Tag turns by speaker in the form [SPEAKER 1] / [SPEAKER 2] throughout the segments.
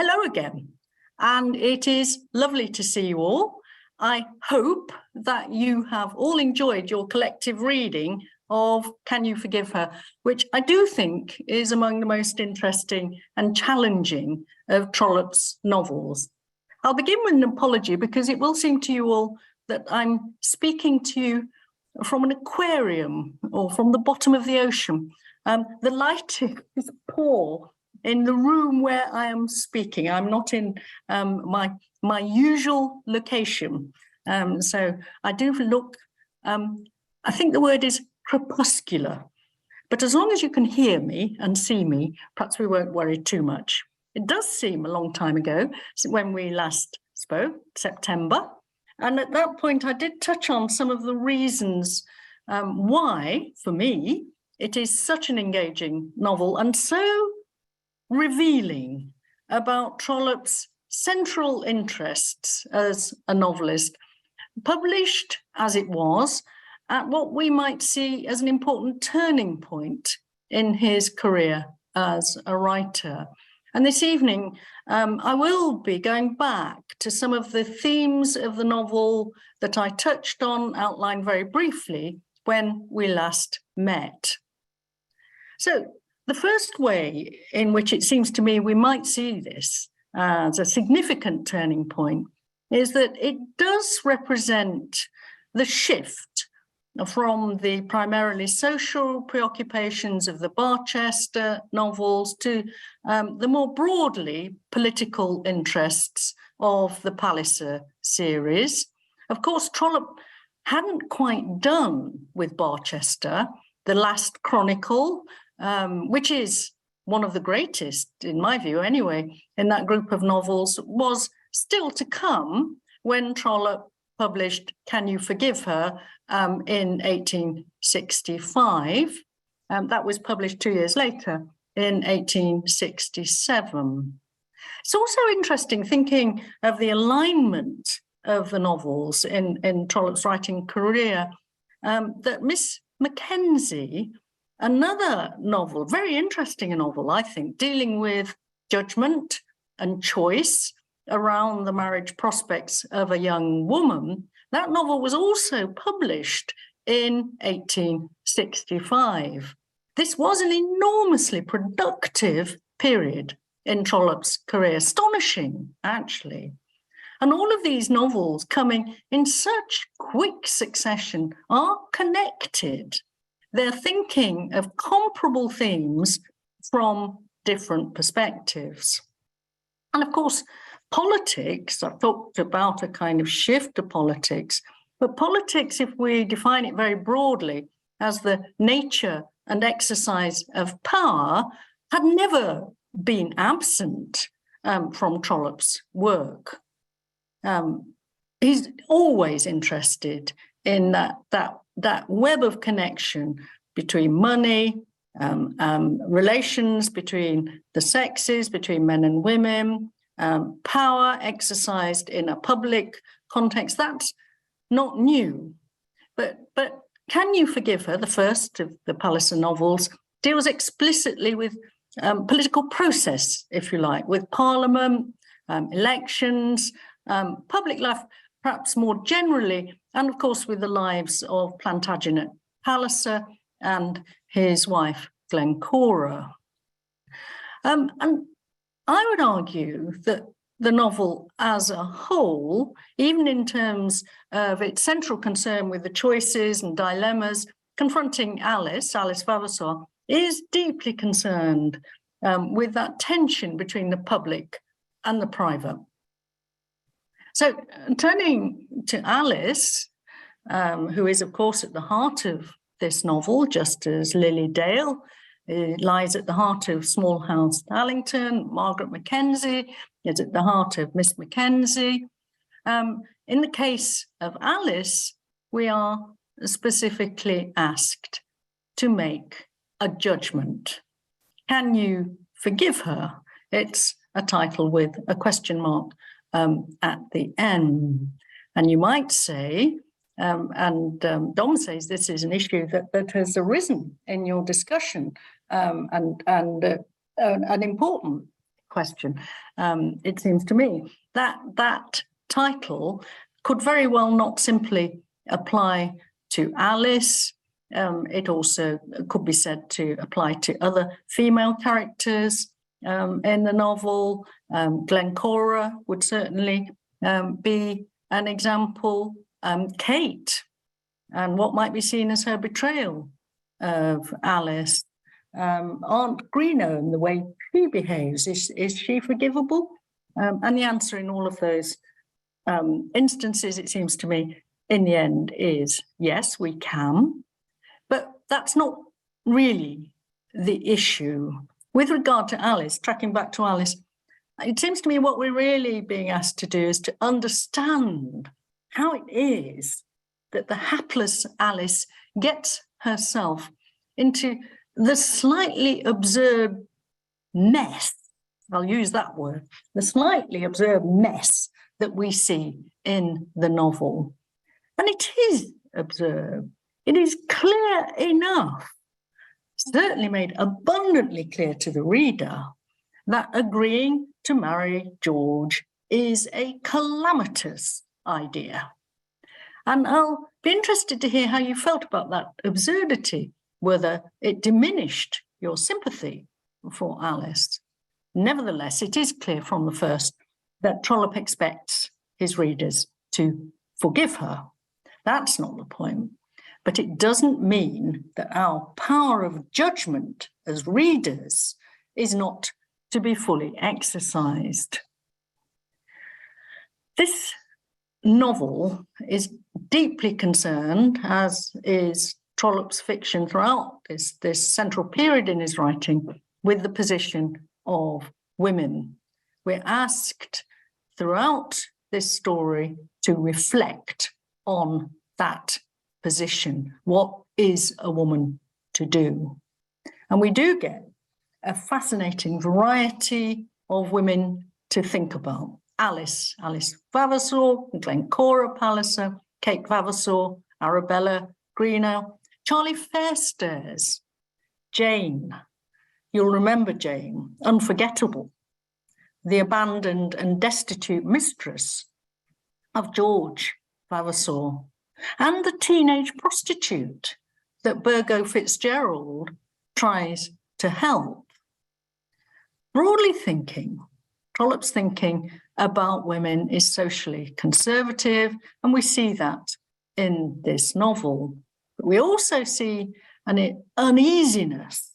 [SPEAKER 1] Hello again, and it is lovely to see you all. I hope that you have all enjoyed your collective reading of Can You Forgive Her, which I do think is among the most interesting and challenging of Trollope's novels. I'll begin with an apology because it will seem to you all that I'm speaking to you from an aquarium or from the bottom of the ocean. The lighting is poor in the room where I am speaking. I'm not in my usual location. So I do look, I think the word is crepuscular. But as long as you can hear me and see me, perhaps we won't worry too much. It does seem a long time ago when we last spoke, September. And at that point, I did touch on some of the reasons why, for me, it is such an engaging novel and so revealing about Trollope's central interests as a novelist, published as it was at what we might see as an important turning point in his career as a writer. And this evening, I will be going back to some of the themes of the novel that I touched on, outlined very briefly, when we last met. So the first way in which it seems to me we might see this as a significant turning point is that it does represent the shift from the primarily social preoccupations of the Barchester novels to the more broadly political interests of the Palliser series. Of course, Trollope hadn't quite done with Barchester. The Last Chronicle, which is one of the greatest, in my view anyway, in that group of novels, was still to come when Trollope published Can You Forgive Her in 1865. That was published 2 years later in 1867. It's also interesting thinking of the alignment of the novels in Trollope's writing career, that Miss Mackenzie, another novel, very interesting novel, I think, dealing with judgment and choice around the marriage prospects of a young woman. That novel was also published in 1865. This was an enormously productive period in Trollope's career, astonishing, actually. And all of these novels coming in such quick succession are connected. They're thinking of comparable themes from different perspectives. And of course, politics, I've talked about a kind of shift to politics, but politics, if we define it very broadly as the nature and exercise of power, had never been absent from Trollope's work. He's always interested in that web of connection between money, relations between the sexes, between men and women, power exercised in a public context. That's not new. But Can You Forgive Her, the first of the Palliser novels, deals explicitly with political process, if you like, with Parliament, elections, public life, perhaps more generally, and of course with the lives of Plantagenet Palliser and his wife, Glencora. And I would argue that the novel as a whole, even in terms of its central concern with the choices and dilemmas confronting Alice Vavasor, is deeply concerned with that tension between the public and the private. So turning to Alice, who is, of course, at the heart of this novel, just as Lily Dale lies at the heart of Small House Allington, Margaret Mackenzie is at the heart of Miss Mackenzie. In the case of Alice, we are specifically asked to make a judgment. Can you forgive her? It's a title with a question mark at the end. And you might say, Dom says this is an issue that has arisen in your discussion, and an important question, it seems to me. That title could very well not simply apply to Alice. It also could be said to apply to other female characters in the novel. Glencora would certainly be an example. Kate, and what might be seen as her betrayal of Alice. Aunt Greeno and the way she behaves, is she forgivable? And the answer in all of those instances, it seems to me, in the end is yes, we can. But that's not really the issue. With regard to Alice, tracking back to Alice, it seems to me what we're really being asked to do is to understand how it is that the hapless Alice gets herself into the slightly absurd mess, I'll use that word, the slightly absurd mess that we see in the novel. And it is absurd. It is clear enough, certainly made abundantly clear to the reader, that agreeing to marry George is a calamitous idea. And I'll be interested to hear how you felt about that absurdity, whether it diminished your sympathy for Alice. Nevertheless, it is clear from the first that Trollope expects his readers to forgive her. That's not the point. But it doesn't mean that our power of judgment as readers is not to be fully exercised. This novel is deeply concerned, as is Trollope's fiction throughout this central period in his writing, with the position of women. We're asked throughout this story to reflect on that position. What is a woman to do? And we do get a fascinating variety of women to think about. Alice Vavasor, Glencora Palliser, Kate Vavasor, Arabella Greenough, Charlie Fairstairs, Jane. You'll remember Jane, unforgettable, the abandoned and destitute mistress of George Vavasor, and the teenage prostitute that Burgo Fitzgerald tries to help. Broadly thinking, Trollope's thinking about women is socially conservative, and we see that in this novel. But we also see an uneasiness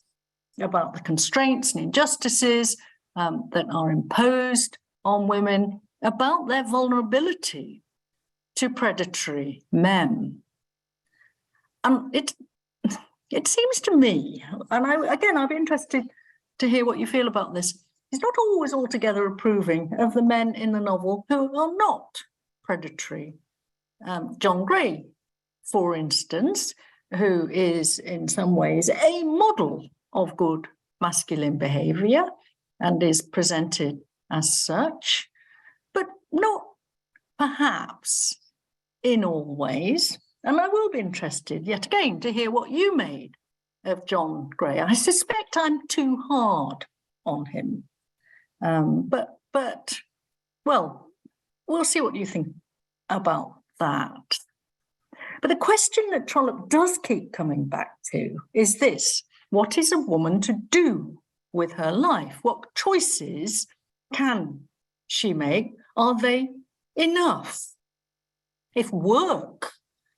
[SPEAKER 1] about the constraints and injustices that are imposed on women, about their vulnerability to predatory men. And it seems to me, and I'd be interested to hear what you feel about this, he's not always altogether approving of the men in the novel who are not predatory. John Gray, for instance, who is in some ways a model of good masculine behaviour and is presented as such, but not perhaps in all ways. And I will be interested yet again to hear what you made of John Gray. I suspect I'm too hard on him. But well, we'll see what you think about that. But the question that Trollope does keep coming back to is this: what is a woman to do with her life? What choices can she make? Are they enough? If work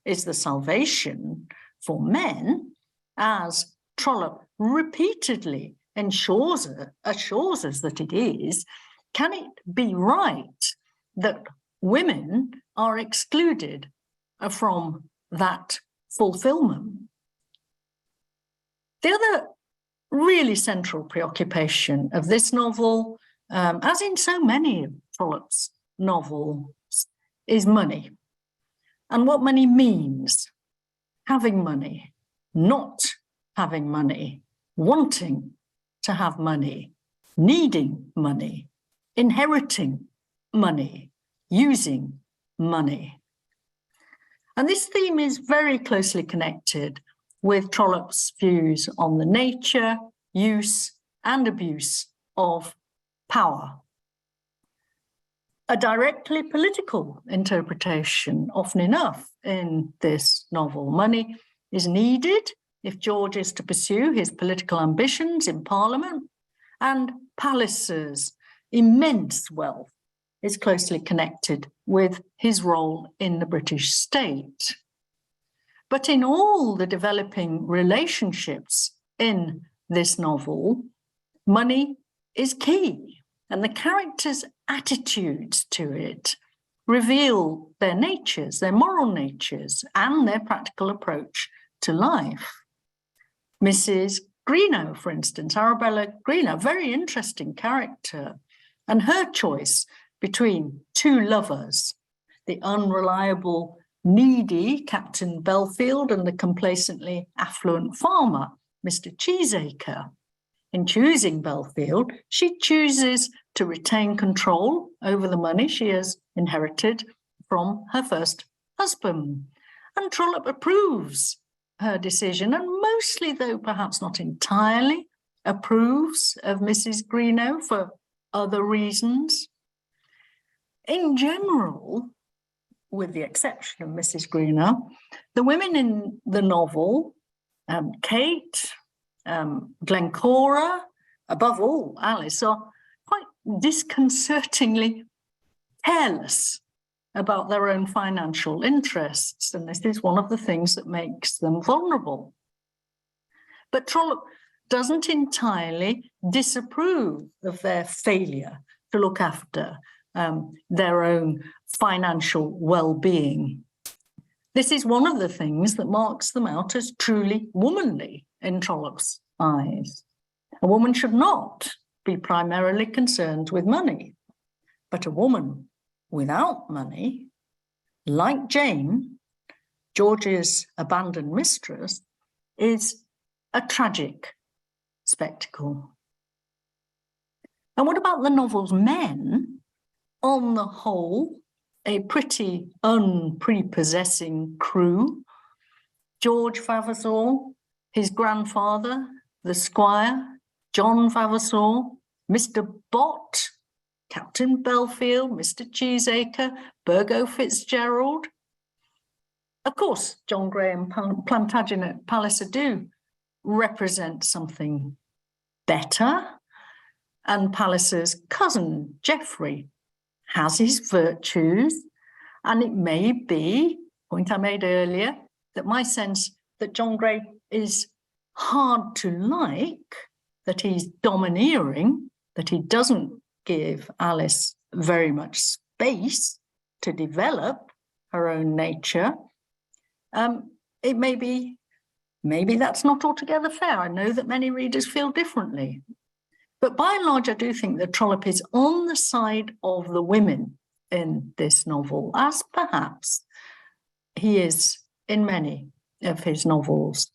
[SPEAKER 1] is the salvation for men, as Trollope repeatedly assures us that it is, can it be right that women are excluded from that fulfillment? The other really central preoccupation of this novel, as in so many of Trollope's novels, is money. And what money means: having money, not having money, wanting to have money, needing money, inheriting money, using money. And this theme is very closely connected with Trollope's views on the nature, use, and abuse of power. A directly political interpretation, often enough, in this novel. Money is needed if George is to pursue his political ambitions in Parliament, and Palliser's immense wealth is closely connected with his role in the British state. But in all the developing relationships in this novel, money is key, and the characters' attitudes to it reveal their natures, their moral natures, and their practical approach to life. Mrs. Greenough, for instance, Arabella Greenough, very interesting character, and her choice between two lovers, the unreliable, needy Captain Belfield and the complacently affluent farmer, Mr. Cheesacre. In choosing Belfield, she chooses to retain control over the money she has inherited from her first husband. And Trollope approves her decision, and mostly, though perhaps not entirely, approves of Mrs. Greenough for other reasons. In general, with the exception of Mrs. Greenough, the women in the novel, Kate, Glencora, above all, Alice, are quite disconcertingly careless about their own financial interests, and this is one of the things that makes them vulnerable. But Trollope doesn't entirely disapprove of their failure to look after their own financial well-being. This is one of the things that marks them out as truly womanly in Trollope's eyes. A woman should not be primarily concerned with money, but a woman without money, like Jane, George's abandoned mistress, is a tragic spectacle. And what about the novel's men? On the whole, a pretty unprepossessing crew. George Vavasor, his grandfather, the squire, John Vavasor, Mr. Bott, Captain Belfield, Mr. Cheesacre, Burgo Fitzgerald. Of course, John Grey and Plantagenet Palliser do represent something better, and Palliser's cousin, Geoffrey, has his virtues, and it may be, point I made earlier, that my sense that John Grey is hard to like, that he's domineering, that he doesn't give Alice very much space to develop her own nature. It may be, maybe that's not altogether fair. I know that many readers feel differently. But by and large, I do think that Trollope is on the side of the women in this novel, as perhaps he is in many of his novels.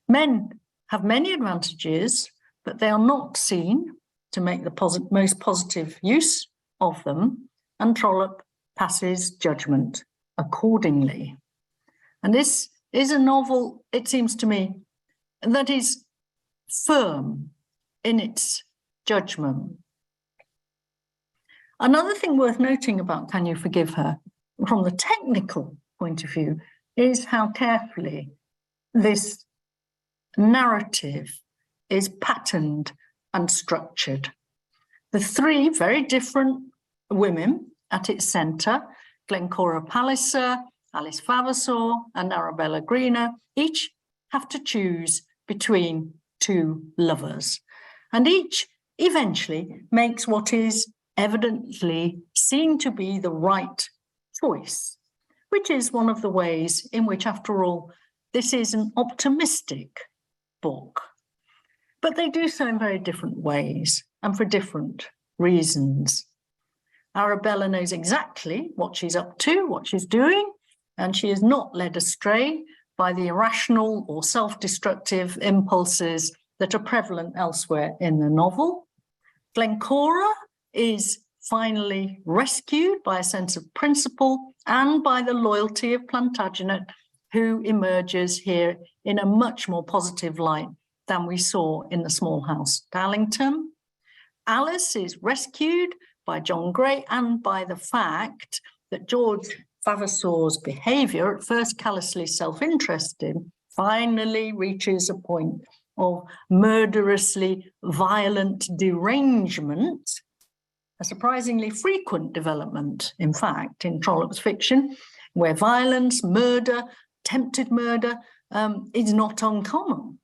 [SPEAKER 1] Men have many advantages, but they are not seen to make the most positive use of them, and Trollope passes judgment accordingly. And this is a novel, it seems to me, that is firm in its judgment. Another thing worth noting about Can You Forgive Her, from the technical point of view, is how carefully this narrative is patterned and structured. The three very different women at its centre, Glencora Palliser, Alice Vavasor, and Arabella Greenough, each have to choose between two lovers. And each eventually makes what is evidently seen to be the right choice, which is one of the ways in which, after all, this is an optimistic book. But they do so in very different ways and for different reasons. Arabella knows exactly what she's up to, what she's doing, and she is not led astray by the irrational or self-destructive impulses that are prevalent elsewhere in the novel. Glencora is finally rescued by a sense of principle and by the loyalty of Plantagenet, who emerges here in a much more positive light than we saw in The Small House, Darlington. Alice is rescued by John Gray and by the fact that George Vavasor's behaviour, at first callously self-interested, finally reaches a point of murderously violent derangement, a surprisingly frequent development, in fact, in Trollope's fiction, where violence, murder, attempted murder is not uncommon.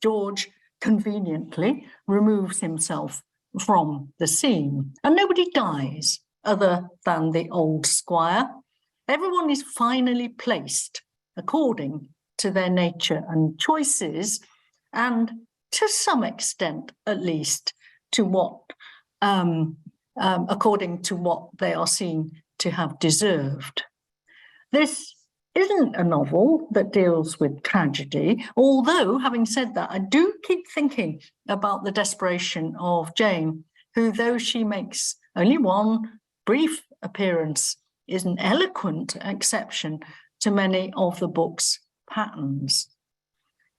[SPEAKER 1] George conveniently removes himself from the scene, and nobody dies other than the old squire. Everyone is finally placed according to their nature and choices, and to some extent, at least, to what according to what they are seen to have deserved. This isn't a novel that deals with tragedy, although, having said that, I do keep thinking about the desperation of Jane, who, though she makes only one brief appearance, is an eloquent exception to many of the book's patterns.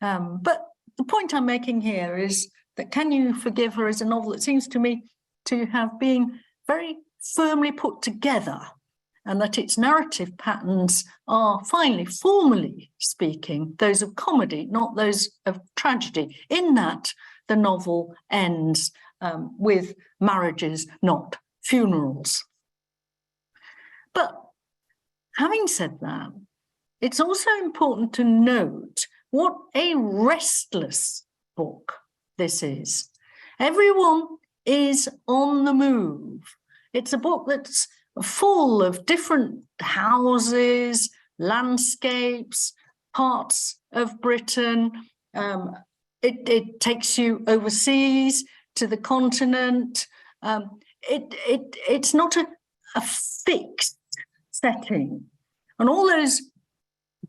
[SPEAKER 1] But the point I'm making here is that Can You Forgive Her is a novel that seems to me to have been very firmly put together, and that its narrative patterns are finally, formally speaking, those of comedy, not those of tragedy, in that the novel ends with marriages, not funerals. But having said that, it's also important to note what a restless book this is. Everyone is on the move. It's a book that's full of different houses, landscapes, parts of Britain. It takes you overseas to the continent. It's not a fixed setting. And all those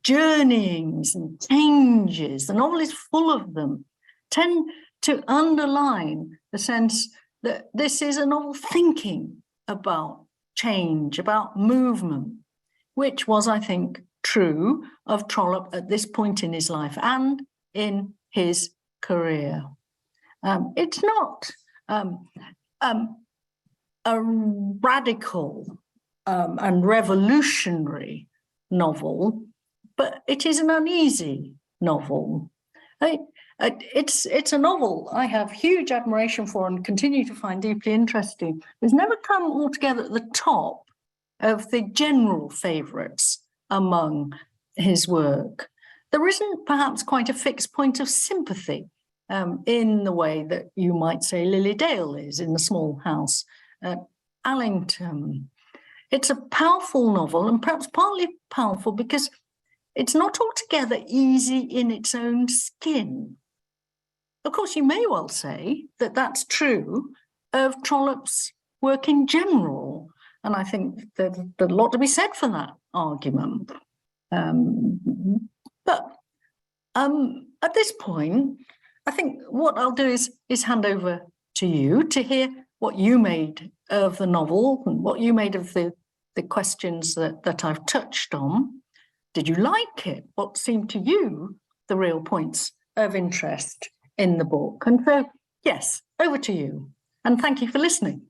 [SPEAKER 1] journeyings and changes, the novel is full of them, tend to underline the sense that this is a novel thinking about change, about movement, which was, I think, true of Trollope at this point in his life and in his career. It's not a radical and revolutionary novel, but it is an uneasy novel. It's a novel I have huge admiration for and continue to find deeply interesting. It's never come altogether at the top of the general favourites among his work. There isn't perhaps quite a fixed point of sympathy in the way that you might say Lily Dale is in The Small House at Allington. It's a powerful novel, and perhaps partly powerful because it's not altogether easy in its own skin. Of course, you may well say that that's true of Trollope's work in general, and I think there's a lot to be said for that argument. But at this point, I think what I'll do is hand over to you to hear what you made of the novel and what you made of the questions that I've touched on. Did you like it? What seemed to you the real points of interest in the book? And so, yes, over to you. And thank you for listening.